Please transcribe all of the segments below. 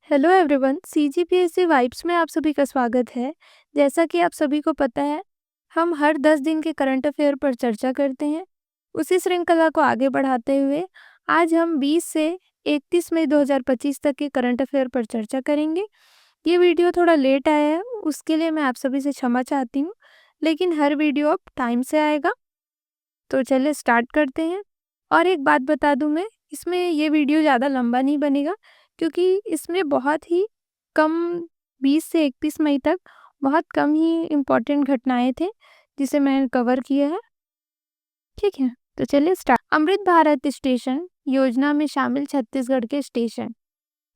Hello everyone, CGPSC vibes में आप सभी का स्वागत है। जैसा कि आप सभी को पता है, हम हर 10 दिन के करंट अफेयर पर चर्चा करते हैं। उसी श्रृंखला को आगे बढ़ाते हुए आज हम 20 से 31 मई 2025 तक के करंट अफेयर पर चर्चा करेंगे। ये वीडियो थोड़ा लेट आया है, उसके लिए मैं आप सभी से क्षमा चाहती हूँ, लेकिन हर वीडियो अब टाइम से आएगा। तो चलिए स्टार्ट करते हैं। और एक बात बता दूं मैं, इसमें ये वीडियो ज़्यादा लंबा नहीं बनेगा, क्योंकि इसमें बहुत ही कम 20 से 31 मई तक बहुत कम ही इम्पोर्टेंट घटनाएं थे जिसे मैंने कवर किया है। ठीक है, तो चलिए स्टार्ट। अमृत भारत स्टेशन योजना में शामिल छत्तीसगढ़ के स्टेशन।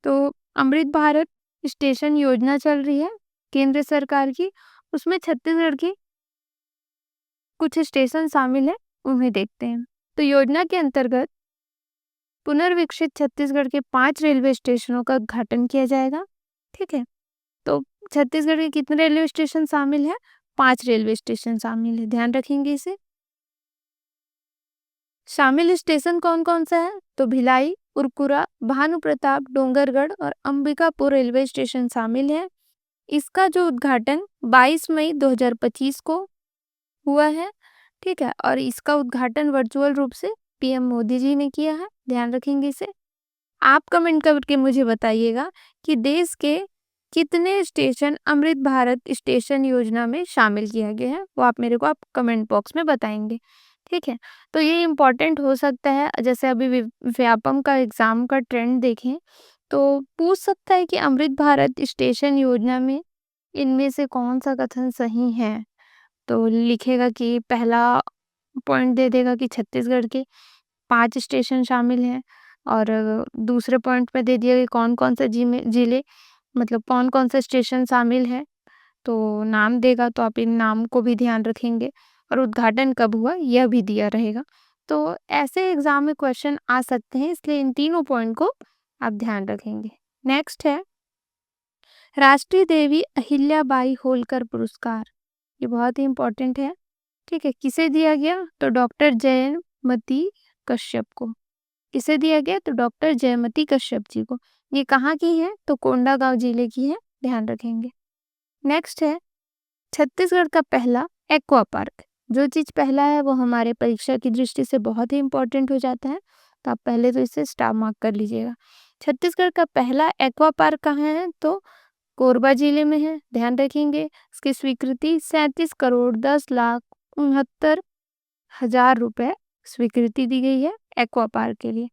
तो अमृत भारत स्टेशन योजना चल रही है केंद्र सरकार की, उसमें छत्तीसगढ़ की कुछ स्टेशन शामिल है, उन्हें देखते हैं। तो योजना के अंतर्गत पुनर्विकसित छत्तीसगढ़ के 5 रेलवे स्टेशनों का उद्घाटन किया जाएगा। ठीक है, तो छत्तीसगढ़ के कितने रेलवे स्टेशन शामिल है? 5 रेलवे स्टेशन शामिल है, ध्यान रखेंगे इसे। शामिल स्टेशन कौन कौन सा है? तो भिलाई, उरकुरा, भानुप्रताप, डोंगरगढ़ और अंबिकापुर रेलवे स्टेशन शामिल है। इसका जो उद्घाटन 22 मई 2025 को हुआ है। ठीक है, और इसका उद्घाटन वर्चुअल रूप से पीएम मोदी जी ने किया है, ध्यान रखेंगे इसे। आप कमेंट करके मुझे बताइएगा कि देश के कितने स्टेशन अमृत भारत स्टेशन योजना में शामिल किया गया है, वो आप मेरे को आप कमेंट बॉक्स में बताएंगे। ठीक है, तो ये इम्पोर्टेंट हो सकता है। जैसे अभी व्यापम का एग्जाम का ट्रेंड देखें तो पूछ सकता है कि अमृत भारत स्टेशन योजना में इनमें से कौन सा कथन सही है। तो लिखेगा कि पहला पॉइंट दे देगा कि छत्तीसगढ़ के 5 स्टेशन शामिल हैं, और दूसरे पॉइंट पे दे दिया कि कौन-कौन से जिले मतलब कौन-कौन से स्टेशन शामिल है। तो नाम देगा, तो आप इन नाम को भी ध्यान रखेंगे, और उद्घाटन कब हुआ यह भी दिया रहेगा। तो ऐसे एग्जाम में क्वेश्चन आ सकते हैं, इसलिए इन तीनों पॉइंट को आप ध्यान रखेंगे। नेक्स्ट है राष्ट्रीय देवी अहिल्याबाई होलकर पुरस्कार। ये बहुत ही इम्पोर्टेंट है। ठीक है, किसे दिया गया? तो डॉक्टर जयमती कश्यप को। किसे दिया गया? तो डॉक्टर जयमती कश्यप जी को। ये कहाँ की है? तो कोंडागांव जिले की है, ध्यान रखेंगे। नेक्स्ट है छत्तीसगढ़ का पहला एक्वा पार्क। जो चीज पहला है वो हमारे परीक्षा की दृष्टि से बहुत ही इंपॉर्टेंट हो जाता है, तो आप पहले तो इसे स्टार मार्क कर लीजिएगा। छत्तीसगढ़ का पहला एक्वा पार्क कहाँ है? तो कोरबा जिले में है, ध्यान रखेंगे। इसकी स्वीकृति 37 करोड़ 10 लाख 69 हजार रुपए स्वीकृति दी गई है एक्वा पार्क के लिए।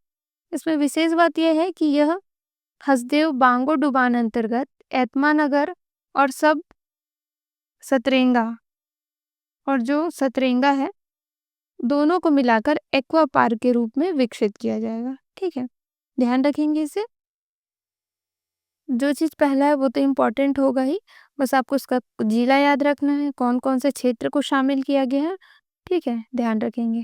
इसमें विशेष बात यह है कि यह हसदेव बांगो डुबान अंतर्गत एतमा नगर और सब सतरेंगा और जो सतरेंगा है, दोनों को मिलाकर एक्वा पार्क के रूप में विकसित किया जाएगा। ठीक है, ध्यान रखेंगे इसे। जो चीज पहला है वो तो इम्पोर्टेंट होगा ही, बस आपको उसका जिला याद रखना है, कौन कौन से क्षेत्र को शामिल किया गया है। ठीक है, ध्यान रखेंगे।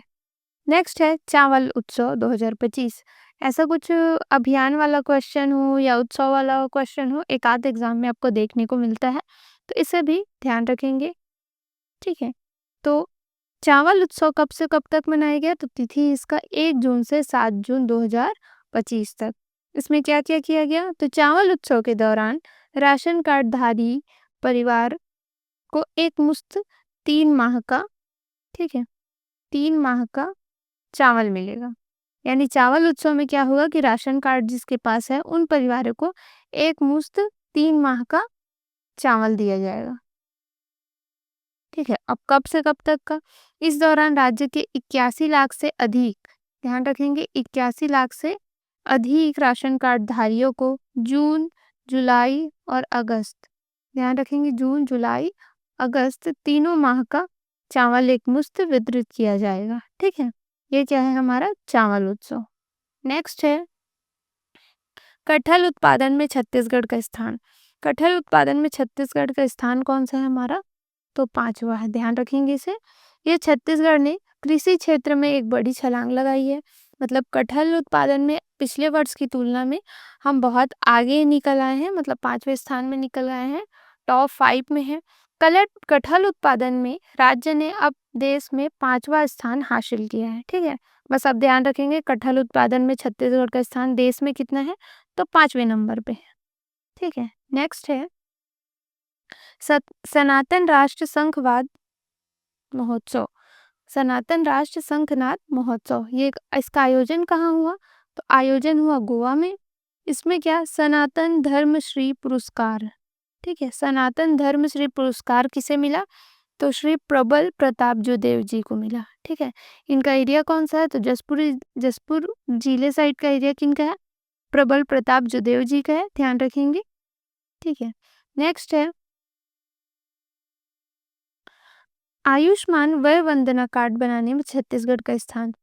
नेक्स्ट है चावल उत्सव 2025। ऐसा कुछ अभियान वाला क्वेश्चन हो या उत्सव वाला क्वेश्चन हो, एक आध एग्जाम में आपको देखने को मिलता है, तो इसे भी ध्यान रखेंगे। ठीक है, तो चावल उत्सव कब से कब तक मनाया गया? तो तिथि इसका 1 जून से 7 जून 2025 तक। इसमें क्या क्या किया गया? तो चावल उत्सव के दौरान राशन कार्ड धारी परिवार को एक मुश्त 3 माह का, ठीक है, 3 माह का चावल मिलेगा। यानी चावल उत्सव में क्या होगा कि राशन कार्ड जिसके पास है उन परिवारों को एक मुश्त 3 माह का चावल दिया जाएगा। ठीक है, अब कब से कब तक का? इस दौरान राज्य के 81 लाख से अधिक, ध्यान रखेंगे, 81 लाख से अधिक राशन कार्ड धारियों को जून, जुलाई और अगस्त, ध्यान रखेंगे, जून, जुलाई, अगस्त तीनों माह का चावल एक मुश्त वितरित किया जाएगा। ठीक है, ये क्या है? हमारा चावल उत्सव। नेक्स्ट है कटहल उत्पादन में छत्तीसगढ़ का स्थान। कटहल उत्पादन में छत्तीसगढ़ का स्थान कौन सा है हमारा? तो 5वां है, ध्यान रखेंगे इसे। ये छत्तीसगढ़ ने कृषि क्षेत्र में एक बड़ी छलांग लगाई है। मतलब कटहल उत्पादन में पिछले वर्ष की तुलना में हम बहुत आगे निकल आए हैं, मतलब 5वें स्थान में निकल आए हैं, टॉप 5 में है। कटहल उत्पादन में राज्य ने अब देश में 5वां स्थान हासिल किया है। ठीक है, बस अब ध्यान रखेंगे कटहल उत्पादन में छत्तीसगढ़ का स्थान देश में कितना है? तो 5वें नंबर पे है। ठीक है। नेक्स्ट है सनातन राष्ट्र संघवाद महोत्सव। सनातन राष्ट्र संघनाद महोत्सव, ये इसका आयोजन कहाँ हुआ? तो आयोजन हुआ गोवा में। इसमें क्या सनातन धर्मश्री पुरस्कार, ठीक है, सनातन धर्मश्री पुरस्कार किसे मिला? तो श्री प्रबल प्रताप जुदेव जी को मिला। ठीक है। इनका एरिया कौन सा है? तो जसपुर जिले साइड का एरिया किनका है? प्रबल प्रताप जुदेव जी का है, ध्यान रखेंगे। ठीक है। नेक्स्ट है आयुष्मान वय वंदना कार्ड बनाने में छत्तीसगढ़ का स्थान।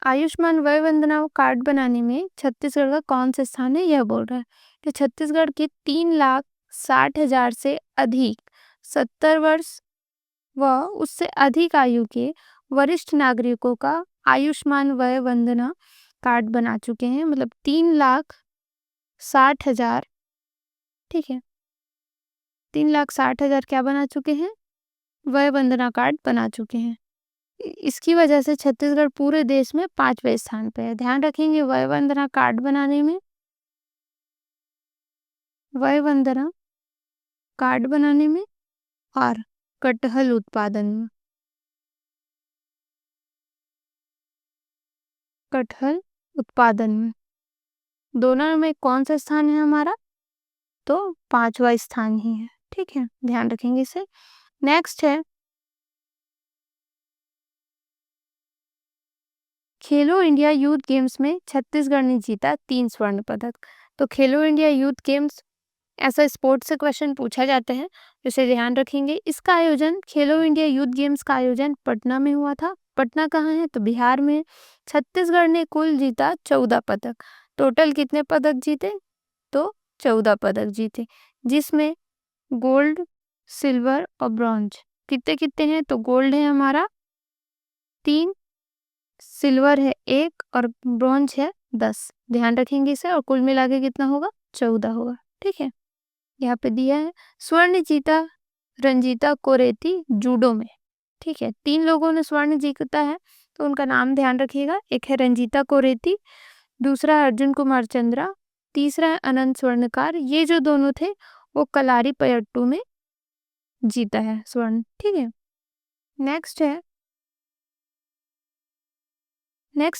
आयुष्मान वय वंदना कार्ड बनाने में छत्तीसगढ़ का कौन सा स्थान है, यह बोल रहा है कि छत्तीसगढ़ के 3,60,000 से अधिक 70 वर्ष व उससे अधिक आयु के वरिष्ठ नागरिकों का आयुष्मान वय वंदना कार्ड बना चुके हैं। मतलब 3,60,000, ठीक है, 3,60,000 क्या बना चुके हैं? वय वंदना कार्ड बना चुके हैं। इसकी वजह से छत्तीसगढ़ पूरे देश में 5वें स्थान पे है। ध्यान रखेंगे वय वंदना कार्ड बनाने में, वय वंदना कार्ड बनाने में और कटहल उत्पादन में। कटहल उत्पादन में दोनों में कौन सा स्थान है हमारा? तो 5वां स्थान ही है। ठीक है, ध्यान रखेंगे इसे। नेक्स्ट है खेलो इंडिया यूथ गेम्स में छत्तीसगढ़ ने जीता 3 स्वर्ण पदक। तो खेलो इंडिया यूथ गेम्स ऐसा स्पोर्ट्स से क्वेश्चन पूछा जाता है, जिसे ध्यान रखेंगे। इसका आयोजन खेलो इंडिया यूथ गेम्स का आयोजन पटना में हुआ था। पटना कहाँ है? तो बिहार में। छत्तीसगढ़ ने कुल जीता 14 पदक। टोटल कितने पदक जीते? तो 14 पदक जीते, जिसमें गोल्ड, सिल्वर और ब्रॉन्ज कितने कितने हैं? तो गोल्ड है हमारा 3, सिल्वर है 1 और ब्रॉन्ज है 10। ध्यान रखेंगे इसे, और कुल मिला के कितना होगा? 14 होगा। ठीक है, यहाँ पे दिया है। स्वर्ण जीता रंजीता कोरेती जूडो में। ठीक है, 3 लोगों ने स्वर्ण जीता है, तो उनका नाम ध्यान रखिएगा। एक है रंजीता कोरेती, दूसरा है अर्जुन कुमार चंद्रा, तीसरा है अनंत स्वर्णकार। ये जो दोनों थे वो कलारी पयट्टू में जीता है स्वर्ण। ठीक है। नेक्स्ट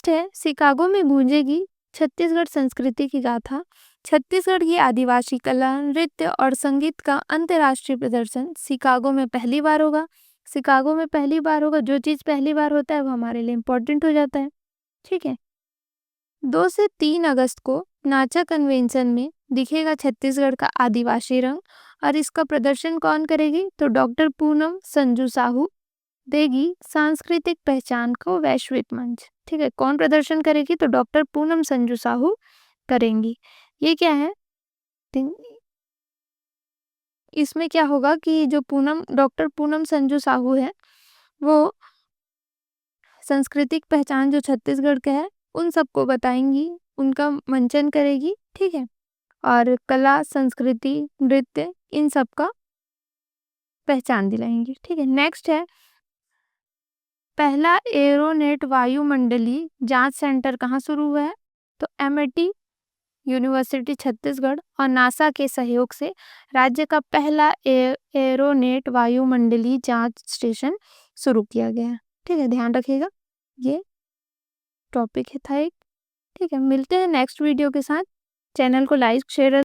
है शिकागो में गूंजेगी छत्तीसगढ़ संस्कृति की गाथा। छत्तीसगढ़ की आदिवासी कला, नृत्य और संगीत का अंतर्राष्ट्रीय प्रदर्शन शिकागो में पहली बार होगा। शिकागो में पहली बार होगा। जो चीज पहली बार होता है वो हमारे लिए इम्पोर्टेंट हो जाता है। ठीक है। 2 से 3 अगस्त को नाचा कन्वेंशन में दिखेगा छत्तीसगढ़ का आदिवासी रंग, और इसका प्रदर्शन कौन करेगी? तो डॉक्टर पूनम संजू साहू देगी सांस्कृतिक पहचान को वैश्विक मंच। ठीक है, कौन प्रदर्शन करेगी? तो डॉक्टर पूनम संजू साहू करेंगी। ये क्या है? इसमें क्या होगा कि जो डॉक्टर पूनम संजू साहू है, वो सांस्कृतिक पहचान जो छत्तीसगढ़ का है उन सबको बताएंगी, उनका मंचन करेगी। ठीक है, और कला, संस्कृति, नृत्य इन सब का पहचान दिलाएंगी। ठीक है। नेक्स्ट है पहला एरोनेट वायुमंडलीय जांच सेंटर कहाँ शुरू हुआ है? तो एमआईटी यूनिवर्सिटी छत्तीसगढ़ और नासा के सहयोग से राज्य का पहला एरोनेट वायुमंडलीय जांच स्टेशन शुरू किया गया है। ठीक है, ध्यान रखिएगा। ये टॉपिक था एक। ठीक है, मिलते हैं नेक्स्ट वीडियो के साथ। चैनल को लाइक शेयर